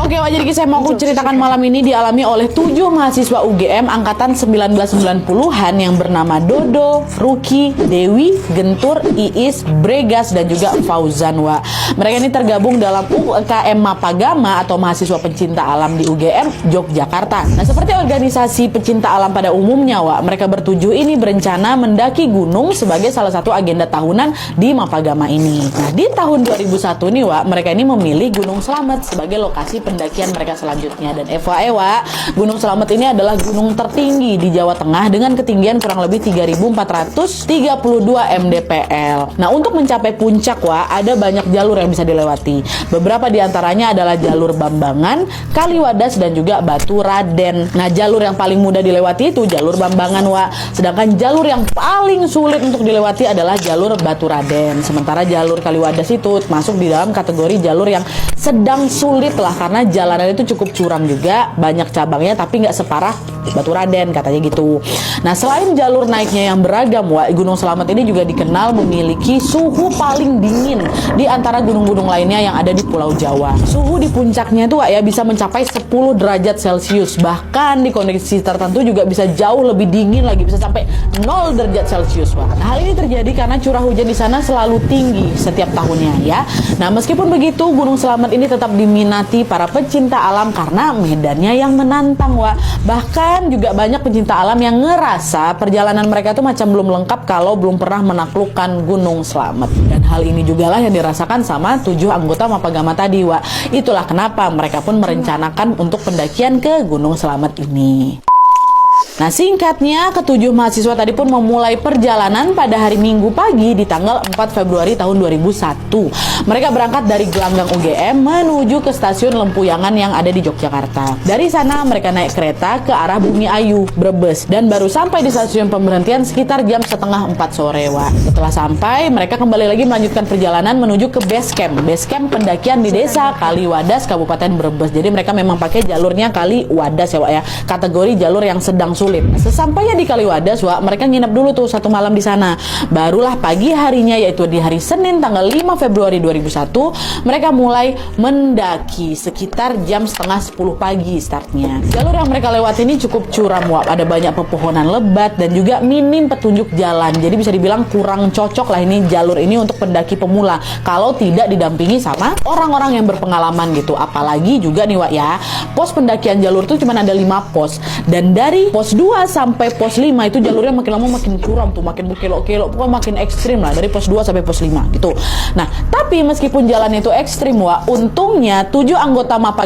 Oke, jadi kisah yang mau aku ceritakan malam ini dialami oleh 7 mahasiswa UGM angkatan 1990-an yang bernama Dodo, Ruki, Dewi, Gentur, Iis, Bregas, dan juga Fauzan. Mereka ini tergabung dalam UKM Mapagama atau mahasiswa pencinta alam di UGM Yogyakarta. Nah, seperti organisasi pecinta alam pada umumnya, mereka bertujuh ini berencana mendaki gunung sebagai salah satu agenda tahunan di Mapagama ini. Nah, di tahun 2001 nih, mereka ini memilih Gunung Slamet sebagai lokasi pendakian mereka selanjutnya. Dan FYI, Gunung Slamet ini adalah gunung tertinggi di Jawa Tengah dengan ketinggian kurang lebih 3.432 mdpl. Nah, untuk mencapai puncak, ada banyak jalur yang bisa dilewati. Beberapa diantaranya adalah jalur Bambangan, Kaliwadas, dan juga Batu Raden. Nah, jalur yang paling mudah dilewati itu jalur Bambangan, sedangkan jalur yang paling sulit untuk dilewati adalah jalur Batu Raden. Sementara jalur Kaliwadas itu masuk di dalam kategori jalur yang sedang sulit lah, karena jalanan itu cukup curam juga, banyak cabangnya, tapi nggak separah Batu Raden katanya gitu. Nah, selain jalur naiknya yang beragam, Gunung Slamet ini juga dikenal memiliki suhu paling dingin di antara gunung-gunung lainnya yang ada di Pulau Jawa. Suhu di puncaknya itu bisa mencapai 10 derajat Celcius. Bahkan di kondisi tertentu juga bisa jauh lebih dingin lagi, bisa sampai 0 derajat Celcius. Nah, hal ini terjadi karena curah hujan di sana selalu tinggi setiap tahunnya ya. Nah, meskipun begitu, Gunung Slamet ini tetap diminati para pecinta alam karena medannya yang menantang, Bahkan juga banyak pecinta alam yang ngerasa perjalanan mereka itu macam belum lengkap kalau belum pernah menaklukkan Gunung Slamet. Dan hal ini juga lah yang dirasakan sama 7 anggota Mapagama tadi, Itulah kenapa mereka pun merencanakan untuk pendakian ke Gunung Slamet ini. Nah, singkatnya, ketujuh mahasiswa tadi pun memulai perjalanan pada hari Minggu pagi di tanggal 4 Februari tahun 2001. Mereka berangkat dari gelanggang UGM menuju ke stasiun Lempuyangan yang ada di Yogyakarta. Dari sana mereka naik kereta ke arah Bumi Ayu, Brebes, dan baru sampai di stasiun pemberhentian sekitar jam setengah 4 sore. Setelah sampai, mereka kembali lagi melanjutkan perjalanan menuju ke base camp pendakian di desa Kaliwadas, Kabupaten Brebes. Jadi mereka memang pakai jalurnya Kaliwadas ya, kategori jalur yang sedang sulit. Sesampainya di Kaliwadas, mereka nginep dulu tuh 1 malam di sana. Barulah pagi harinya, yaitu di hari Senin tanggal 5 Februari 2001, mereka mulai mendaki sekitar jam setengah 10 pagi startnya. Jalur yang mereka lewati ini cukup curam, ada banyak pepohonan lebat dan juga minim petunjuk jalan. Jadi bisa dibilang kurang cocok lah ini jalur ini untuk pendaki pemula kalau tidak didampingi sama orang-orang yang berpengalaman gitu. Apalagi juga nih, pos pendakian jalur itu cuma ada 5 pos. Dan dari pos 2 sampai pos 5 itu jalurnya makin lama makin curam tuh, makin berkelok-kelok, pokoknya makin ekstrim lah dari pos 2 sampai pos 5 gitu. Nah, tapi meskipun jalan itu ekstrim, untungnya 7 anggota Mapagama